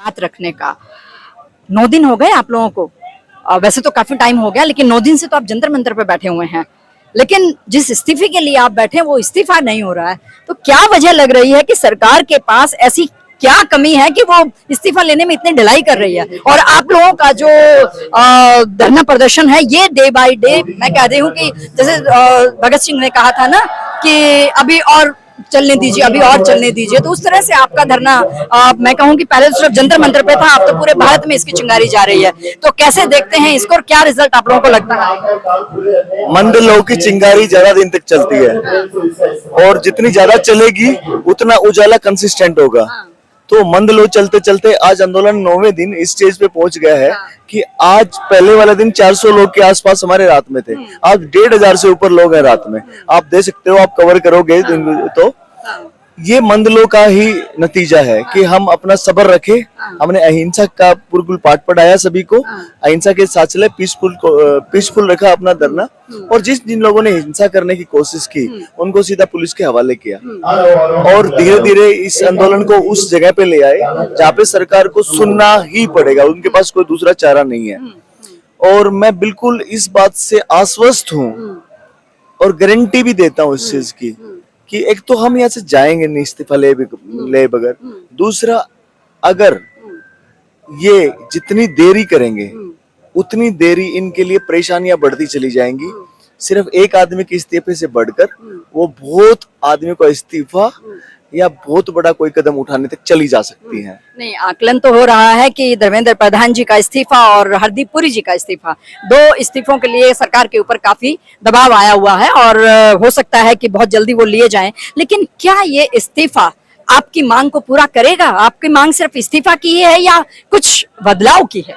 बात रखने का। 9 दिन हो गए आप लोगों को, वैसे तो काफी टाइम हो गया, लेकिन 9 दिन से तो आप जंतर मंतर पे बैठे हुए हैं, लेकिन जिस इस्तीफे के लिए आप बैठे हैं वो इस्तीफा नहीं हो रहा है। तो क्या वजह लग रही है कि सरकार के पास ऐसी क्या कमी है कि वो इस्तीफा लेने में इतनी ढिलाई कर रही है? और आप लोगों का जो धरना प्रदर्शन है ये डे बाय डे, मैं कह रही हूँ कि जैसे भगत सिंह ने कहा था ना कि अभी और चलने दीजिए, अभी और चलने दीजिए, तो उस तरह से आपका धरना मैं कहूँ कि पहले तो सिर्फ जंतर मंतर पे था, अब तो पूरे भारत में इसकी चिंगारी जा रही है। तो कैसे देखते हैं इसको और क्या रिजल्ट आप लोगों को लगता है? मंद लोगों की चिंगारी ज्यादा दिन तक चलती है और जितनी ज्यादा चलेगी उतना उजाला कंसिस्टेंट होगा। तो मंद लो चलते चलते आज आंदोलन 9वें दिन इस स्टेज पे पहुंच गया है कि आज पहले वाला दिन 400 लोग के आसपास हमारे रात में थे, आज 1500 से ऊपर लोग हैं रात में। आप देख सकते हो, आप कवर करोगे तो ये मंदलों का ही नतीजा है कि हम अपना सब्र रखे। हमने अहिंसा का बिल्कुल पाठ पढ़ाया सभी को, अहिंसा के साथ चले, पीसफुल रखा अपना धरना, और जिन लोगों ने हिंसा करने की कोशिश की उनको सीधा पुलिस के हवाले किया और धीरे धीरे इस आंदोलन को उस जगह पे ले आए जहाँ पे सरकार को सुनना ही पड़ेगा, उनके पास कोई दूसरा चारा नहीं है। और मैं बिल्कुल इस बात से आश्वस्त हूँ और गारंटी भी देता हूँ इस चीज की कि एक तो हम यहाँ से जाएंगे नहीं इस्तीफा ले बगैर, दूसरा अगर ये जितनी देरी करेंगे उतनी देरी इनके लिए परेशानियां बढ़ती चली जाएंगी। सिर्फ एक आदमी के इस्तीफे से बढ़कर वो बहुत आदमी का इस्तीफा या बहुत बड़ा कोई कदम उठाने तक चली जा सकती है। नहीं, आकलन तो हो रहा है कि धर्मेंद्र प्रधान जी का इस्तीफा और हरदीप पुरी जी का इस्तीफा, 2 इस्तीफों के लिए सरकार के ऊपर काफी दबाव आया हुआ है और हो सकता है कि बहुत जल्दी वो लिए जाएं। लेकिन क्या ये इस्तीफा आपकी मांग को पूरा करेगा? आपकी मांग सिर्फ इस्तीफा की है या कुछ बदलाव की है?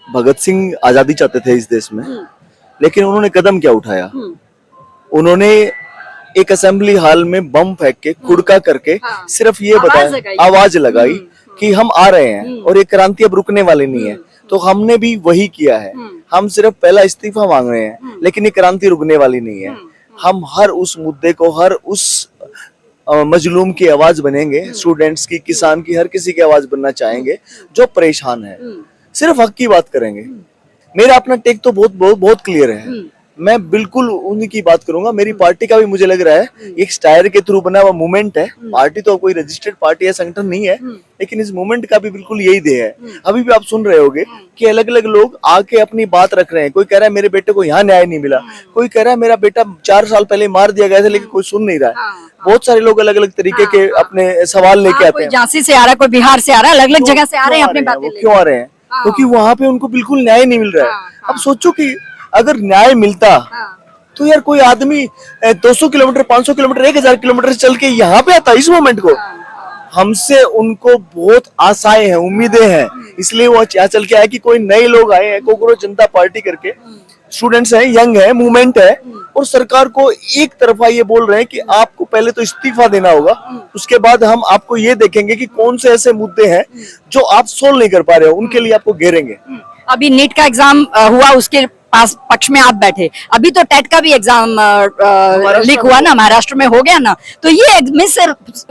भगत सिंह आजादी चाहते थे इस देश में, लेकिन उन्होंने कदम क्या उठाया? उन्होंने एक असेंबली हॉल में बम फेंक के, कुड़का करके सिर्फ ये बताया, आवाज लगाई कि हम आ रहे हैं और ये क्रांति अब रुकने वाली नहीं है। तो हमने भी वही किया है, हम सिर्फ पहला इस्तीफा मांग रहे हैं, लेकिन ये क्रांति रुकने वाली नहीं है। हम हर उस मुद्दे को, हर उस मजलूम की आवाज बनेंगे, स्टूडेंट्स की, किसान की, हर किसी की आवाज बनना चाहेंगे जो परेशान है। सिर्फ हक की बात करेंगे। मेरा अपना टेक तो बहुत क्लियर है, मैं बिल्कुल उन्हीं की बात करूंगा। मेरी पार्टी का भी मुझे लग रहा है एक स्टायर के थ्रू बना हुआ मूवमेंट है, पार्टी तो कोई रजिस्टर्ड पार्टी या संगठन नहीं है, लेकिन इस मूवमेंट का भी बिल्कुल यही ध्येय है। अभी भी आप सुन रहे होगे कि अलग अलग लोग आके अपनी बात रख रहे हैं। कोई कह रहा है मेरे बेटे को यहाँ न्याय नहीं मिला, कोई कह रहा है मेरा बेटा 4 साल पहले मार दिया गया था, लेकिन कोई सुन नहीं रहा है। बहुत सारे लोग अलग अलग तरीके के अपने सवाल लेके आते हैं। झांसी से आ रहा है, कोई बिहार से आ रहा है, अलग अलग जगह से आ रहे हैं अपनी बातें। क्यों आ रहे हैं? क्योंकि वहां पे उनको बिल्कुल न्याय नहीं मिल रहा है। अब सोचो कि अगर न्याय मिलता तो यार कोई आदमी 200 किलोमीटर, 500 किलोमीटर, 1000 किलोमीटर से चल के यहाँ पे आता इस मोमेंट को। हमसे उनको बहुत आशाएं हैं, उम्मीदें हैं, इसलिए वो यहाँ चल के आए कि कोई नए लोग आए हैं, कोकरोच जनता पार्टी करके, स्टूडेंट्स हैं, यंग है, मूवमेंट है, और सरकार को एक तरफा ये बोल रहे हैं कि आपको पहले तो इस्तीफा देना होगा, उसके बाद हम आपको ये देखेंगे कि कौन से ऐसे मुद्दे हैं जो आप सोल्व नहीं कर पा रहे हो, उनके लिए आपको घेरेंगे। अभी नीट का एग्जाम हुआ, उसके पास पक्ष में आप बैठे, अभी तो टेट का भी एग्जाम लीक हुआ ना, महाराष्ट्र में हो गया ना, तो ये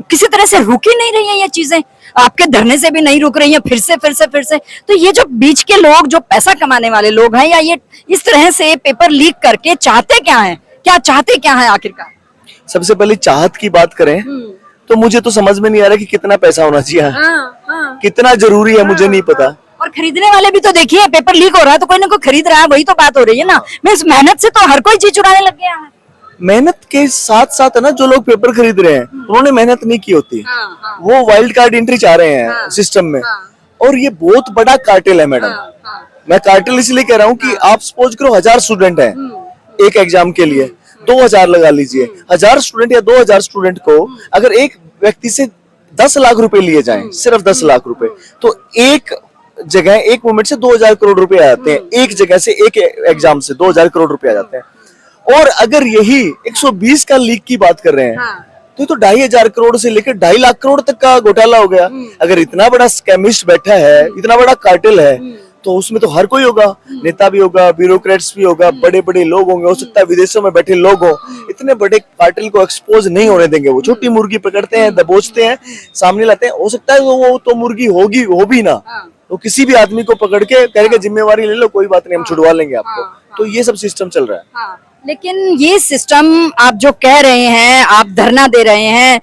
किसी तरह से रुक ही नहीं रही है ये चीजें, आपके धरने से भी नहीं रुक रही है, फिर से। तो ये जो बीच के लोग, जो पैसा कमाने वाले लोग हैं, या ये इस तरह से पेपर लीक करके चाहते क्या है? क्या चाहते क्या है आखिरकार? सबसे पहले चाहत की बात करें तो मुझे तो समझ में नहीं आ रहा कि कितना पैसा होना चाहिए, कितना जरूरी है, मुझे नहीं पता। और खरीदने वाले भी तो देखिए, पेपर लीक हो रहा है तो कोई ना कोई खरीद रहा है, वही तो बात हो रही है ना। मैं इस मेहनत से तो हर कोई चीज चुराने लग गया है। मेहनत के साथ साथ है ना, जो लोग पेपर खरीद रहे हैं उन्होंने मेहनत नहीं की होती, वो वाइल्ड कार्ड एंट्री चाह रहे हैं सिस्टम में, और ये बहुत बड़ा कार्टेल है मैडम। मैं कार्टेल इसलिए कह रहा हूँ कि आप सपोज करो 1000 स्टूडेंट है एक एग्जाम के लिए, 2000 लगा लीजिए, 1000 स्टूडेंट या 2000 स्टूडेंट को अगर एक व्यक्ति से 10 लाख रुपए लिए जाएं, सिर्फ 10 लाख रुपए, तो एक जगह, एक मोमेंट से 2000 करोड़ रुपए आ जाते हैं, एक जगह से, एक एग्जाम से 2000 करोड़ रुपए आ जाते हैं। और अगर यही 120 का लीक की बात कर रहे हैं तो ये तो 2500 करोड़ से लेकर 2.5 लाख करोड़ तक का घोटाला हो गया। अगर इतना बड़ा स्कैमिस्ट बैठा है, इतना बड़ा कार्टेल है, तो उसमें तो हर कोई होगा, नेता भी होगा, ब्यूरोक्रेट्स भी होगा, बड़े बड़े लोग होंगे, हो सकता है विदेशों में बैठे लोग हो। इतने बड़े कार्टेल को एक्सपोज नहीं होने देंगे। वो छोटी मुर्गी पकड़ते हैं, दबोचते हैं, सामने लाते हैं, हो सकता है वो तो मुर्गी होगी हो भी ना, तो किसी भी आदमी को पकड़ के कहेंगे जिम्मेवारी ले लो, कोई बात नहीं, हम छुड़वा लेंगे आपको। तो ये सब सिस्टम चल रहा है। लेकिन ये सिस्टम आप जो कह रहे हैं, आप धरना दे रहे हैं,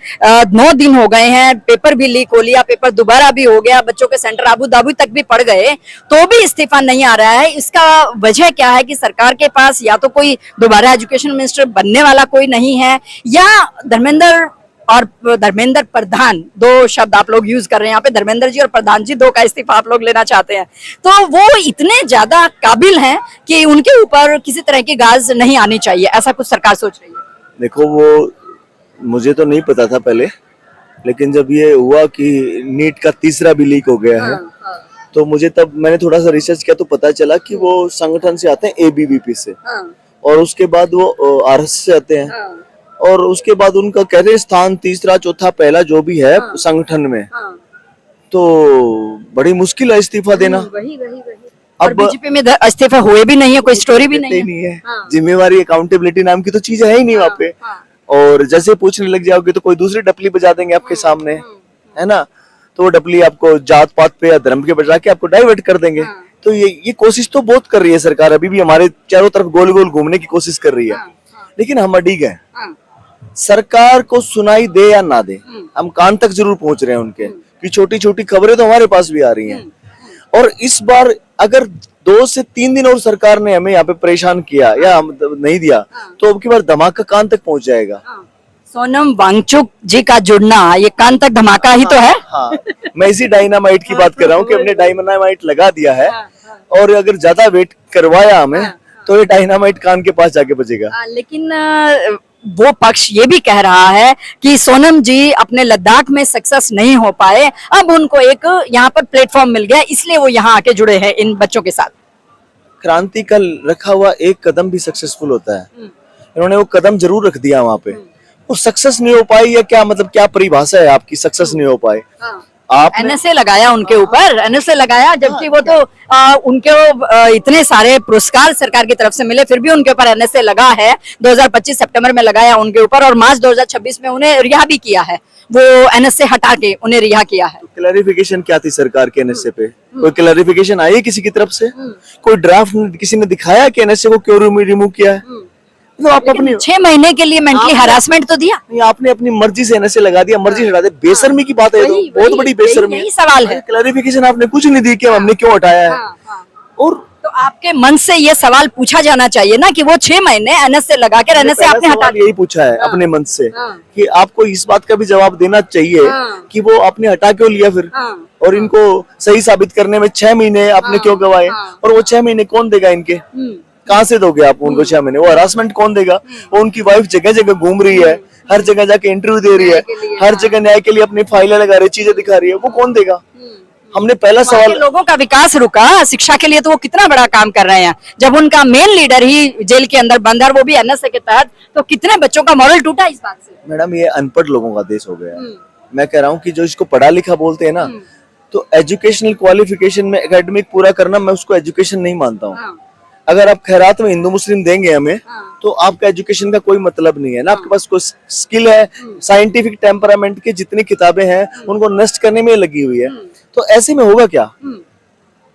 9 दिन हो गए हैं, पेपर भी लीक हो लिया, पेपर दोबारा भी हो गया, बच्चों के सेंटर अबू धाबी तक भी पड़ गए, तो भी इस्तीफा नहीं आ रहा है। इसका वजह क्या है कि सरकार के पास या तो कोई दोबारा एजुकेशन मिनिस्टर बनने वाला कोई नहीं है, या धर्मेंद्र और धर्मेंद्र प्रधान, 2 शब्द आप लोग यूज कर रहे हैं यहाँ पे, धर्मेंद्र जी और प्रधान जी, 2 का इस्तीफा आप लोग लेना चाहते हैं, तो वो इतने ज्यादा काबिल हैं कि उनके ऊपर किसी तरह की गाज नहीं आनी चाहिए, ऐसा कुछ सरकार सोच रही है? देखो, वो मुझे तो नहीं पता था पहले, लेकिन जब ये हुआ कि नीट का तीसरा भी लीक हो गया है, तो मुझे तब मैंने थोड़ा सा रिसर्च किया तो पता चला कि वो संगठन से आते हैं, एबीवीपी से, और उसके बाद वो आरएस से आते हैं, और उसके बाद उनका कहते हैं स्थान तीसरा, चौथा, पहला जो भी है संगठन में, तो बड़ी मुश्किल है इस्तीफा देना। अब बीजेपी में इस्तीफा हुए भी नहीं है, कोई स्टोरी भी नहीं है। जिम्मेवारी, अकाउंटेबिलिटी नाम की तो चीजें है ही नहीं वहाँ पे, और जैसे पूछने लग जाओगे तो कोई दूसरी डपली बजा देंगे आपके सामने, है ना, तो वो डपली आपको जात पात पे या धर्म के बजा के आपको डाइवर्ट कर देंगे। तो ये कोशिश तो बहुत कर रही है सरकार, अभी भी हमारे चारों तरफ गोल गोल घूमने की कोशिश कर रही है, लेकिन हम अड़िग हैं। सरकार को सुनाई दे या ना दे, हम कान तक जरूर पहुंच रहे हैं उनके, कि छोटी छोटी खबरें तो हमारे पास भी आ रही हैं। और इस बार अगर 2 से 3 दिन और सरकार ने हमें यहाँ पे परेशान किया या हम नहीं दिया, तो अब की बार धमाका कान तक पहुंच जाएगा। सोनम वांगचुक जी का जुड़ना ये कान तक धमाका ही तो है। हाँ, मैं इसी डायनामाइट की बात कर रहा हूँ कि हमने डायनामाइट लगा दिया है, और अगर ज्यादा वेट करवाया हमें तो ये डायनामाइट कान के पास जाके बजेगा। लेकिन वो पक्ष ये भी कह रहा है कि सोनम जी अपने लद्दाख में सक्सेस नहीं हो पाए, अब उनको एक यहाँ पर प्लेटफॉर्म मिल गया, इसलिए वो यहाँ आके जुड़े हैं इन बच्चों के साथ। क्रांति का रखा हुआ एक कदम भी सक्सेसफुल होता है, इन्होंने वो कदम जरूर रख दिया वहां पे, वो सक्सेस नहीं हो पाई या क्या, मतलब क्या परिभाषा है आपकी सक्सेस नहीं हो पाए? आपने एनएसए लगाया उनके ऊपर, एनएसए लगाया, जबकि वो तो उनके इतने सारे पुरस्कार सरकार की तरफ से मिले, फिर भी उनके ऊपर एनएसए लगा है। 2025 सितंबर में लगाया उनके ऊपर, और मार्च 2026 में उन्हें रिहा भी किया है, वो एनएसए हटा के उन्हें रिहा किया है। क्लैरिफिकेशन क्या थी सरकार के एनएसए पे? कोई क्लैरिफिकेशन आई है किसी की तरफ से? कोई ड्राफ्ट किसी ने दिखाया कि एनएसए को क्यों रिमूव किया है? तो आप अपनी 6 महीने के लिए मेंटली हरासमेंट तो दिया नहीं, आपने अपनी मर्जी से एनएसए लगा दिया, मर्जी हटा दे, बेशर्मी की बात है, तो बहुत बड़ी बेशर्मी है। सवाल है, क्लैरिफिकेशन आपने कुछ नहीं दी कि हमने क्यों हटाया है। और तो आपके मन से ये सवाल पूछा जाना चाहिए ना कि वो 6 महीने एनएसए लगा कर एनएसए आपने हटा दिया। यही पूछा है अपने मन से कि आपको इस बात का भी जवाब देना चाहिए कि वो आपने हटा क्यों लिया फिर, और इनको सही साबित करने में 6 महीने आपने क्यों गवाए, और वो 6 महीने कौन देगा इनके? कहाँ से दोगे आप उनको 6 महीने? वो हरासमेंट कौन देगा? वो उनकी वाइफ जगह जगह घूम रही है, हर जगह जाके इंटरव्यू दे रही है, हर जगह न्याय के लिए अपनी फाइलें लगा रही है, चीजें दिखा रही है, वो कौन देगा? हमने पहला सवाल, लोगों का विकास रुका, शिक्षा के लिए तो वो कितना बड़ा काम कर रहे हैं, जब उनका मेन लीडर ही जेल के अंदर बंद है, वो भी एनएसए के तहत, तो कितने बच्चों का मॉरल टूटा इस बात से। मैडम, ये अनपढ़ लोगों का देश हो गया। मैं कह रहा हूँ कि जो इसको पढ़ा लिखा बोलते हैं ना, तो एजुकेशनल क्वालिफिकेशन में एकेडमिक पूरा करना, मैं उसको एजुकेशन नहीं मानता हूँ। अगर आप खैरात में हिंदू मुस्लिम देंगे हमें, तो आपका एजुकेशन का कोई मतलब नहीं है ना, आपके पास कोई स्किल है, साइंटिफिक टेम्परामेंट की जितनी किताबें हैं उनको नष्ट करने में लगी हुई है, तो ऐसे में होगा क्या?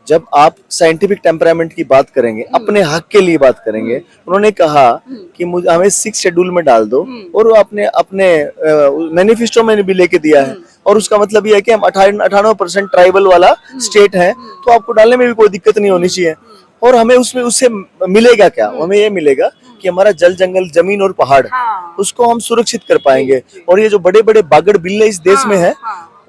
जब आप साइंटिफिक टेम्परामेंट की बात करेंगे, अपने हक के लिए बात करेंगे, उन्होंने कहा कि मुझे हमें 6 शेड्यूल में डाल दो, और वो अपने मैनिफेस्टो में भी लेके दिया है, और उसका मतलब ये है कि हम 98% ट्राइबल वाला स्टेट है, तो आपको डालने में भी कोई दिक्कत नहीं होनी चाहिए। और हमें उससे मिलेगा क्या? हमें ये मिलेगा कि हमारा जल जंगल जमीन और पहाड़, उसको हम सुरक्षित कर पाएंगे, और ये जो बड़े बड़े बागड़ बिल्ले इस देश में है,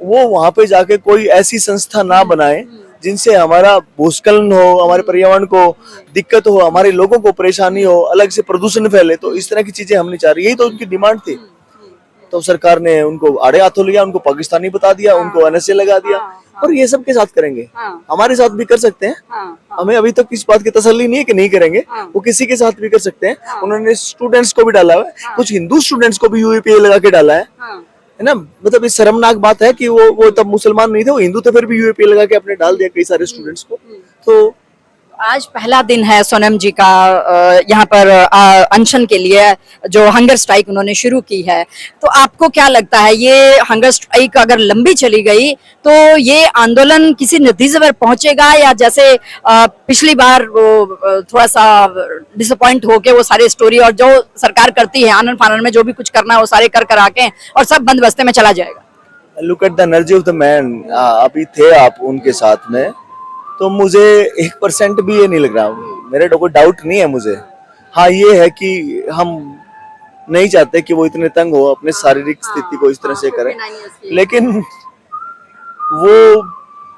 वो वहां पे जाके कोई ऐसी संस्था ना बनाए जिनसे हमारा भूस्खलन हो, हमारे पर्यावरण को दिक्कत हो, हमारे लोगों को परेशानी हो, अलग से प्रदूषण फैले, तो इस तरह की चीजें हम नहीं चाह रहे। यही तो उनकी डिमांड थी, तो सरकार ने उनको आड़े हाथों लिया, उनको पाकिस्तानी बता दिया, उनको एनएसए लगा दिया, और ये सब के साथ करेंगे, हमारे साथ भी कर सकते हैं। हमें अभी तक इस बात की तसल्ली नहीं है कि नहीं करेंगे, वो किसी के साथ भी कर सकते हैं। उन्होंने स्टूडेंट्स को भी डाला है, कुछ हिंदू स्टूडेंट्स को भी यूएपीए लगा के डाला है ना। मतलब इस शर्मनाक बात है कि वो तब मुसलमान नहीं थे, वो हिंदू थे, फिर भी यूएपीए लगा के अपने डाल दिया कई सारे स्टूडेंट्स को। तो आज पहला दिन है सोनम जी का यहाँ पर अनशन के लिए जो हंगर स्ट्राइक उन्होंने शुरू की है, तो आपको क्या लगता है ये हंगर स्ट्राइक अगर लंबी चली गई तो ये आंदोलन किसी नतीजे पर पहुंचेगा, या जैसे पिछली बार वो थोड़ा सा डिसअपॉइंट होके वो सारी स्टोरी और जो सरकार करती है आनन फानन में जो भी कुछ करना है वो सारे कर करा के और सब बंद बस्ते में चला जाएगा? Look at the energy of the man. अभी थे आप उनके साथ में, तो मुझे 1% भी ये नहीं लग रहा, मेरे कोई डाउट नहीं है मुझे। हाँ ये है कि हम नहीं चाहते कि वो इतने तंग हो, अपने शारीरिक स्थिति को इस तरह से करें, लेकिन वो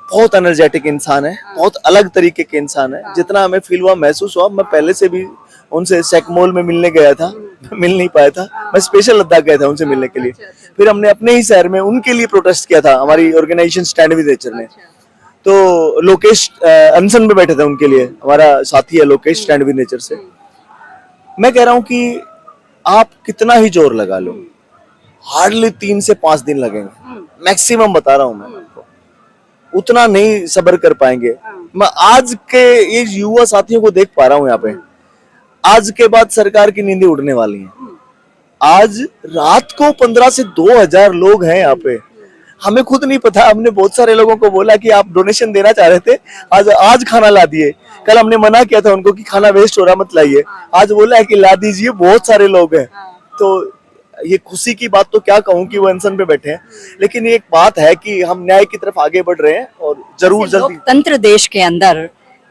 बहुत एनर्जेटिक इंसान है, बहुत अलग तरीके के इंसान है। जितना हमें फील हुआ, महसूस हुआ, मैं पहले से भी उनसे सेकमोल में मिलने गया था, मिल नहीं पाया था, मैं स्पेशल लद्दाख गया था उनसे मिलने के लिए। फिर हमने अपने ही शहर में उनके लिए प्रोटेस्ट किया था, हमारी ऑर्गेनाइजेशन स्टैंड विद नेचर ने। तो लोकेश अनशन पे बैठे थे उनके लिए, हमारा साथी है लोकेश स्टैंड विद नेचर से। मैं कह रहा हूँ कि आप कितना ही जोर लगा लो, हार्डली 3 से 5 दिन लगेंगे मैक्सिमम, बता रहा हूँ मैं आपको, उतना नहीं सब्र कर पाएंगे। मैं आज के ये युवा साथियों को देख पा रहा हूँ यहाँ पे, आज के बाद सरकार की नींदें उड़ने वाली हैं। आज रात को 15 से 2000 लोग हैं यहाँ पे, हमें खुद नहीं पता। हमने बहुत सारे लोगों को बोला कि आप डोनेशन देना चाह रहे थे, आज खाना ला दिए। कल हमने मना किया था उनको कि खाना वेस्ट हो रहा मत लाइए, आज बोला है कि ला दीजिए, बहुत सारे लोग हैं। तो ये खुशी की बात तो क्या कहूँ कि वो अनशन पे बैठे हैं, लेकिन एक बात है कि हम न्याय की तरफ आगे बढ़ रहे हैं और जरूर जल्दी। लोकतंत्र देश के अंदर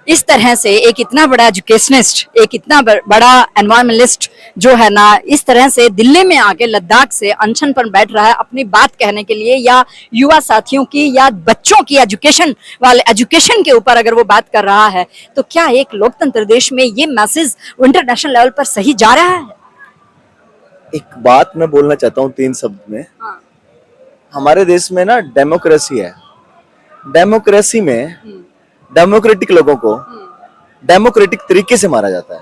इस तरह से एक इतना बड़ा एजुकेशनिस्ट, एक इतना बड़ा एनवायरमेंटलिस्ट जो है ना, इस तरह से दिल्ली में आके लद्दाख से अनशन पर बैठ रहा है अपनी बात कहने के लिए, या युवा साथियों की या बच्चों की एजुकेशन के ऊपर अगर वो बात कर रहा है, तो क्या एक लोकतंत्र देश में ये मैसेज इंटरनेशनल लेवल पर सही जा रहा है? एक बात मैं बोलना चाहता हूँ 3 शब्द में। हमारे देश में ना डेमोक्रेसी है, डेमोक्रेसी में डेमोक्रेटिक लोगों को डेमोक्रेटिक तरीके से मारा जाता है।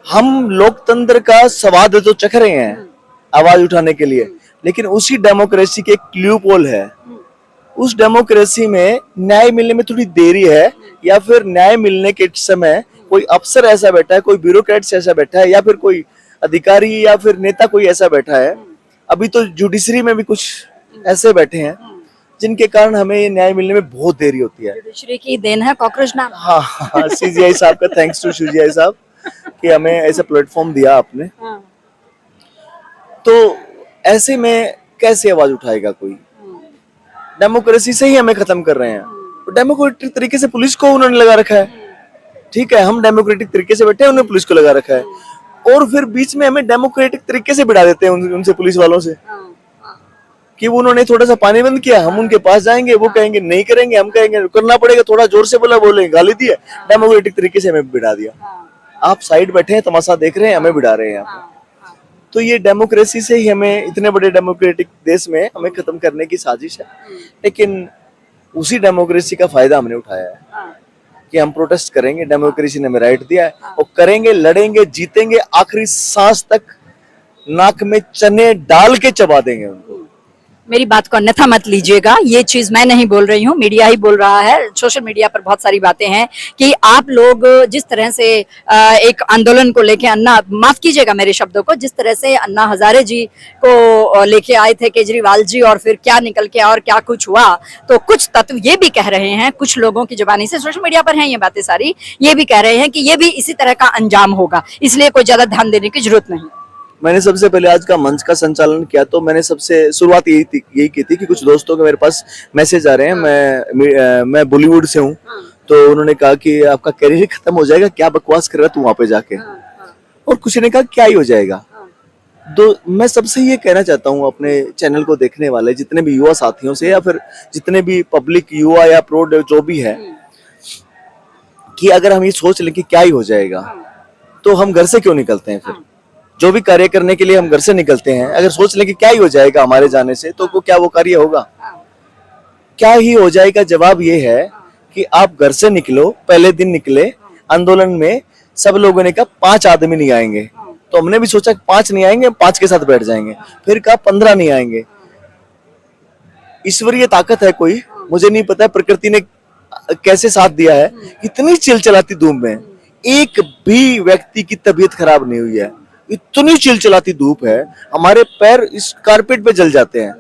हम लोकतंत्र का स्वाद तो चख रहे हैं आवाज उठाने के लिए, लेकिन उसी डेमोक्रेसी के एक लूपहोल है। उस डेमोक्रेसी में न्याय मिलने में थोड़ी देरी है, या फिर न्याय मिलने के समय कोई अफसर ऐसा बैठा है, कोई ब्यूरोक्रेट ऐसा बैठा है, या फिर कोई अधिकारी या फिर नेता कोई ऐसा बैठा है। अभी तो जुडिशरी में भी कुछ ऐसे बैठे हैं जिनके कारण हमें ये न्याय मिलने में बहुत देरी होती है। जुडिशरी की देन है कॉकरोच नाम। हाँ, सीजीआई साहब का थैंक्स टू सीजीआई साहब कि हमें ऐसा प्लेटफॉर्म दिया आपने। तो ऐसे में कैसे आवाज उठाएगा कोई? डेमोक्रेसी से ही हमें खत्म कर रहे हैं। तो डेमोक्रेटिक तरीके से पुलिस को उन्होंने लगा रखा है, ठीक है, हम डेमोक्रेटिक तरीके से बैठे हैं, उन्होंने पुलिस को लगा रखा है, और फिर बीच में हमें डेमोक्रेटिक तरीके से बिठा देते हैं उनसे, पुलिस वालों से, कि उन्होंने थोड़ा सा पानी बंद किया, हम उनके पास जाएंगे, वो कहेंगे नहीं करेंगे, हम कहेंगे करना पड़ेगा, थोड़ा जोर से बोला, बोले गाली दिया, डेमोक्रेटिक तरीके से हमें बिठा दिया। आप साइड बैठे हैं, तमाशा देख रहे हैं, हमें बिठा रहे हैं यहाँ पे। तो ये डेमोक्रेसी से ही हमें, इतने बड़े डेमोक्रेटिक देश में हमें खत्म करने की साजिश है। लेकिन उसी डेमोक्रेसी का फायदा हमने उठाया है कि हम प्रोटेस्ट करेंगे, डेमोक्रेसी ने हमें राइट दिया है, और करेंगे, लड़ेंगे, जीतेंगे, आखिरी सांस तक नाक में चने डाल के चबा देंगे उनको। मेरी बात को अन्यथा मत लीजिएगा, ये चीज मैं नहीं बोल रही हूँ, मीडिया ही बोल रहा है। सोशल मीडिया पर बहुत सारी बातें हैं कि आप लोग जिस तरह से एक आंदोलन को लेके, अन्ना, माफ कीजिएगा मेरे शब्दों को, जिस तरह से अन्ना हजारे जी को लेके आए थे केजरीवाल जी, और फिर क्या निकल के और क्या कुछ हुआ, तो कुछ तत्व ये भी कह रहे हैं, कुछ लोगों की जुबानी से, सोशल मीडिया पर हैं ये बातें सारी, ये भी कह रहे हैं कि ये भी इसी तरह का अंजाम होगा, इसलिए कोई ज्यादा ध्यान देने की जरूरत नहीं। मैंने सबसे पहले आज का मंच का संचालन किया, तो मैंने सबसे शुरुआत यही की थी कि कुछ दोस्तों के मेरे पास मैसेज आ रहे हैं, मैं बॉलीवुड से हूँ, तो उन्होंने कहा कि आपका करियर खत्म हो जाएगा, क्या बकवास कर रहा तू वहां पे जाके, और कुछ ने कहा क्या ही हो जाएगा। तो मैं सबसे ये कहना चाहता हूँ अपने चैनल को देखने वाले जितने भी युवा साथियों से, या फिर जितने भी पब्लिक, युवा या प्रोड जो भी है, कि अगर हम ये सोच लें कि क्या ही हो जाएगा, तो हम घर से क्यों निकलते हैं? फिर जो भी कार्य करने के लिए हम घर से निकलते हैं, अगर सोच लें कि क्या ही हो जाएगा हमारे जाने से, तो क्या वो कार्य होगा? क्या ही हो जाएगा? जवाब ये है कि आप घर से निकलो, पहले दिन निकले आंदोलन में, सब लोगों ने कहा 5 आदमी नहीं आएंगे, तो हमने भी सोचा 5 नहीं आएंगे, 5 के साथ बैठ जाएंगे, फिर कहा 15 नहीं आएंगे। ईश्वरीय ताकत है कोई, मुझे नहीं पता, प्रकृति ने कैसे साथ दिया है। इतनी चिलचिलाती धूप में एक भी व्यक्ति की तबीयत खराब नहीं हुई है। इतनी चिलचिलाती धूप है, हमारे पैर इस कारपेट पे जल जाते हैं,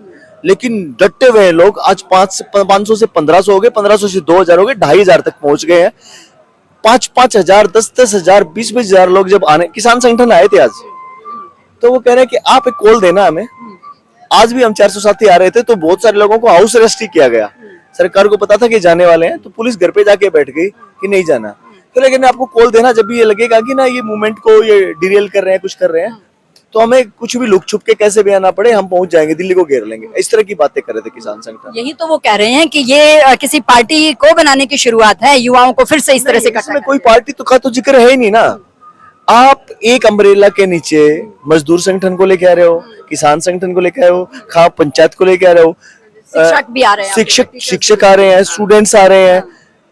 लेकिन डटे हुए हैं लोग। आज 500 से 1500 हो गए, 1500 से 2000 हो गए, 2500 तक पहुंच गए हैं। 5-5 हजार, 10-10 हजार, 20-20 हजार लोग जब आने, किसान संगठन आए थे आज, तो वो कह रहे हैं कि आप एक कॉल देना हमें। आज भी हम 400 साथी आ रहे थे, तो बहुत सारे लोगों को हाउस अरेस्ट ही किया गया। सरकार को पता था कि जाने वाले हैं, तो पुलिस घर पे जाके बैठ गई कि नहीं जाना। तो लेकिन आपको कॉल देना जब भी ये लगेगा कि ना ये मूवमेंट को ये डिरेल कर रहे हैं, कुछ कर रहे हैं, तो हमें कुछ भी लुक छुप के कैसे भी आना पड़े, हम पहुंच जाएंगे, दिल्ली को घेर लेंगे। इस तरह की बातें कर रहे थे किसान संगठन। यही तो वो कह रहे हैं कि ये किसी पार्टी को बनाने की शुरुआत है, युवाओं को फिर से इस तरह से इसमें कोई पार्टी तो का तो जिक्र है ही नहीं ना। आप एक अम्ब्रेला के नीचे मजदूर संगठन को लेके आ रहे हो, किसान संगठन को लेके आ रहे हो, खाप पंचायत को लेके आ रहे हो, शिक्षक भी आ रहे हैं, शिक्षक आ रहे हैं, स्टूडेंट्स आ रहे हैं,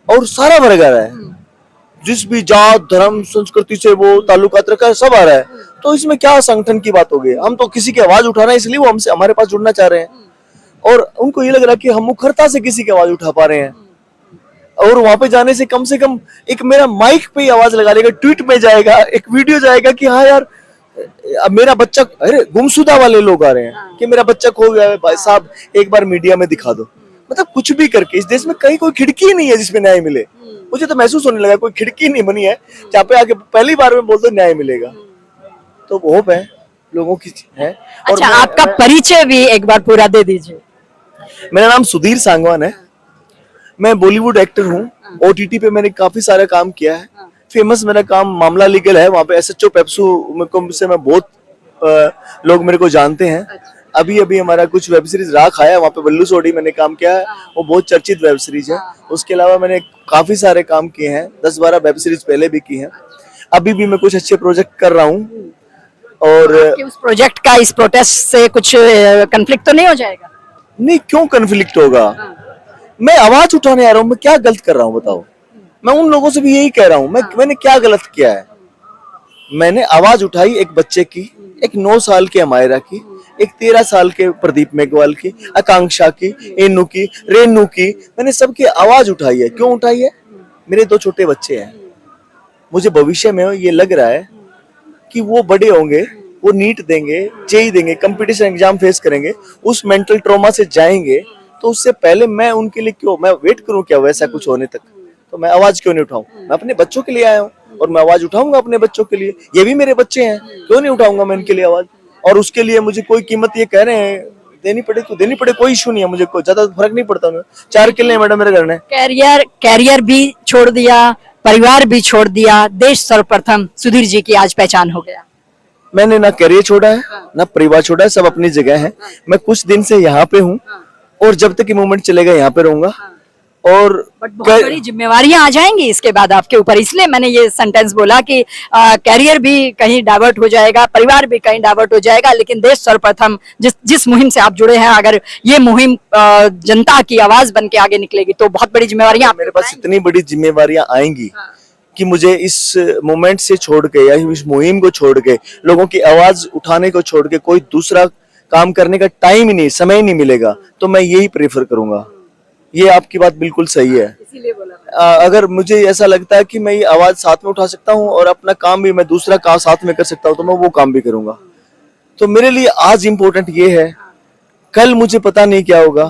और सारा वर्ग आ रहा है। जिस भी जात धर्म संस्कृति से वो ताल्लुकात रखा है, सब आ रहा है। तो इसमें क्या संगठन की बात हो गई? हम तो किसी की आवाज उठा रहे हैं, इसलिए वो हमसे हमारे पास जुड़ना चाह रहे हैं, और उनको ये लग रहा है कि हम मुखरता से किसी की आवाज उठा पा रहे हैं। और वहां पे जाने से कम एक मेरा माइक पे ही आवाज लगा लेगा, ट्वीट में जाएगा, एक वीडियो जाएगा कि हाँ यार मेरा बच्चा, अरे गुमशुदा वाले लोग आ रहे हैं कि मेरा बच्चा खो गया है, भाई साहब एक बार मीडिया में दिखा दो। मतलब कुछ भी करके इस देश में कहीं कोई खिड़की नहीं है जिसमें न्याय मिले। मुझे तो महसूस होने लगा कोई खिड़की नहीं बनी है जहाँ पे आके पहली बार में बोलते न्याय मिलेगा। तो होप है लोगों की है। अच्छा, आपका परिचय भी एक बार पूरा दे दीजिए। मेरा नाम सुधीर सांगवान है, मैं बॉलीवुड एक्टर हूँ। ओटीटी पे मैंने काफी सारा काम किया है। फेमस मेरा काम मामला लीगल है, वहाँ पे एसएचओ पेप्सू से मैं बहुत लोग मेरे को जानते हैं। अभी हमारा कुछ वेब सीरीज राख आया, वहाँ पे बल्लू सोडी मैंने काम किया है, वो बहुत चर्चित वेब सीरीज है। उसके अलावा मैंने काफी सारे काम किए हैं, 10-12 वेब सीरीज पहले भी की हैं। अभी भी मैं कुछ अच्छे प्रोजेक्ट कर रहा हूँ। और उस प्रोजेक्ट का इस प्रोटेस्ट से कुछ कंफ्लिक्ट तो नहीं हो जाएगा? नहीं, क्यों कंफ्लिक्ट होगा? मैं आवाज उठाने आ रहा हूँ, मैं क्या गलत कर रहा हूँ बताओ? मैं उन लोगों से भी यही कह रहा हूँ, मैंने क्या गलत किया है? मैंने आवाज उठाई एक बच्चे की, एक 9 साल की अमायरा की, एक 13 साल के प्रदीप मेघवाल की, आकांक्षा की, एनू की, रेनू की, मैंने सबकी आवाज उठाई है। क्यों उठाई है? मेरे 2 छोटे बच्चे हैं। मुझे भविष्य में ये लग रहा है कि वो बड़े होंगे, वो नीट देंगे, जेई देंगे, कंपटीशन एग्जाम फेस करेंगे, उस मेंटल ट्रॉमा से जाएंगे। तो उससे पहले मैं उनके लिए क्यों मैं वेट करूं क्या वैसा कुछ होने तक? तो मैं आवाज क्यों नहीं उठाऊं? मैं अपने बच्चों के लिए आया हूं और मैं आवाज उठाऊंगा अपने बच्चों के लिए। ये भी मेरे बच्चे हैं, क्यों नहीं उठाऊंगा मैं इनके लिए आवाज? और उसके लिए मुझे कोई कीमत ये कह रहे हैं देनी पड़े तो देनी पड़े, कोई इशू नहीं है मुझे, कोई ज्यादा फर्क नहीं पड़ता। 4 किले मैडम मेरे घर में। कैरियर भी छोड़ दिया, परिवार भी छोड़ दिया, देश सर्वप्रथम सुधीर जी की आज पहचान हो गया। मैंने ना करियर छोड़ा है ना परिवार छोड़ा है, सब अपनी जगह है। मैं कुछ दिन से यहाँ पे हूँ और जब तक ये मूवमेंट चलेगा यहाँ पे रहूंगा। और बहुत बड़ी जिम्मेवारियां आ जाएंगी इसके बाद आपके ऊपर, इसलिए मैंने ये सेंटेंस बोला कि कैरियर भी कहीं डाइवर्ट हो जाएगा, परिवार भी कहीं डाइवर्ट हो जाएगा, लेकिन देश सर्वप्रथम जिस मुहिम से आप जुड़े हैं, अगर ये मुहिम जनता की आवाज बन के आगे निकलेगी तो बहुत बड़ी जिम्मेवारियां मेरे पास इतनी बड़ी जिम्मेवारियां आएंगी कि मुझे इस मूवमेंट से छोड़ के या इस मुहिम को छोड़ के, लोगों की आवाज उठाने को छोड़ के कोई दूसरा काम करने का टाइम ही नहीं, समय ही नहीं मिलेगा। तो मैं यही प्रेफर करूंगा। ये आपकी बात बिल्कुल सही है। इसीलिए बोला अगर मुझे ऐसा लगता है कि मैं ये आवाज साथ में उठा सकता हूँ और अपना काम भी मैं दूसरा काम साथ में कर सकता हूँ, तो मैं वो काम भी करूंगा। तो मेरे लिए आज इम्पोर्टेंट ये है, कल मुझे पता नहीं क्या होगा।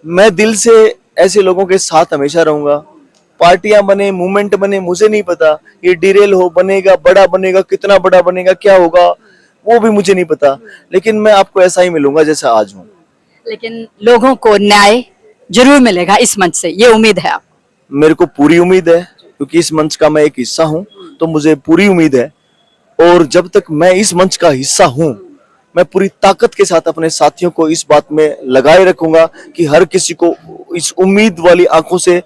मैं दिल से ऐसे लोगों के साथ हमेशा रहूंगा। पार्टियां बने, मूवमेंट बने, मुझे नहीं पता। ये डिरेल हो, बनेगा, बड़ा बनेगा, कितना बड़ा बनेगा, क्या होगा, वो भी मुझे नहीं पता। लेकिन मैं आपको ऐसा ही मिलूंगा जैसा आज हूँ। लेकिन लोगों को न्याय जरूर मिलेगा इस मंच से, ये उम्मीद है आपको? मेरे को पूरी उम्मीद है, क्योंकि इस मंच का मैं एक हिस्सा हूँ, तो मुझे पूरी उम्मीद है। और जब तक मैं इस मंच का हिस्सा हूँ, मैं पूरी ताकत के साथ अपने साथियों को इस बात में लगाए रखूंगा कि हर किसी को इस उम्मीद वाली आंखों से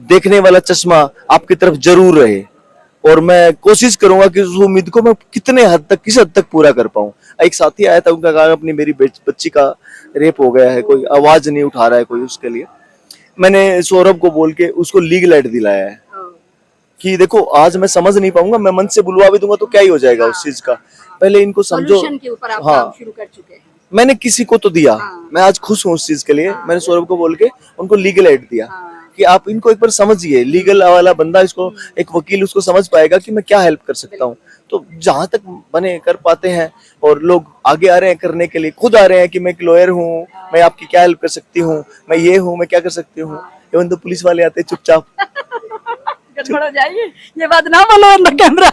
देखने वाला चश्मा आपकी तरफ जरूर रहे। और मैं कोशिश करूंगा कि उस उम्मीद को मैं किस हद तक पूरा कर पाऊं। एक साथी आया था, उनका कहा अपनी मेरी बच्ची का रेप हो गया है, कोई आवाज नहीं उठा रहा है कोई उसके लिए। मैंने सौरभ को बोल के उसको लीगल एड दिलाया है कि देखो आज मैं समझ नहीं पाऊंगा, मैं मंच से बुलवा भी दूंगा तो क्या ही हो जाएगा उस चीज का। पहले इनको समझो। हाँ, शुरू कर चुके हैं। मैंने किसी को तो दिया, मैं आज खुश हूँ उस चीज के लिए। मैंने सौरभ को बोल के उनको लीगल एड दिया कि आप इनको एक बार समझिए, लीगल वाला बंदा इसको, एक वकील उसको समझ पाएगा कि मैं क्या हेल्प कर सकता हूँ। तो जहां तक बने कर पाते हैं, और लोग आगे आ रहे हैं करने के लिए, खुद आ रहे हैं कि मैं एक लॉयर हूँ, मैं आपकी क्या हेल्प कर सकती हूँ, मैं ये हूँ, मैं क्या कर सकती हूँ। इवन तो पुलिस वाले आते हैं चुपचाप, गड़बड़ हो जाइए, ये बात ना बोलो ऑन द कैमरा।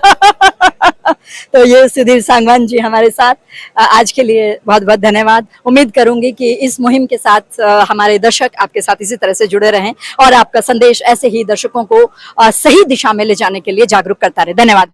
तो ये सुधीर सांगवान जी हमारे साथ। आज के लिए बहुत बहुत धन्यवाद। उम्मीद करूंगी कि इस मुहिम के साथ हमारे दर्शक आपके साथ इसी तरह से जुड़े रहें और आपका संदेश ऐसे ही दर्शकों को सही दिशा में ले जाने के लिए जागरूक करता रहे। धन्यवाद।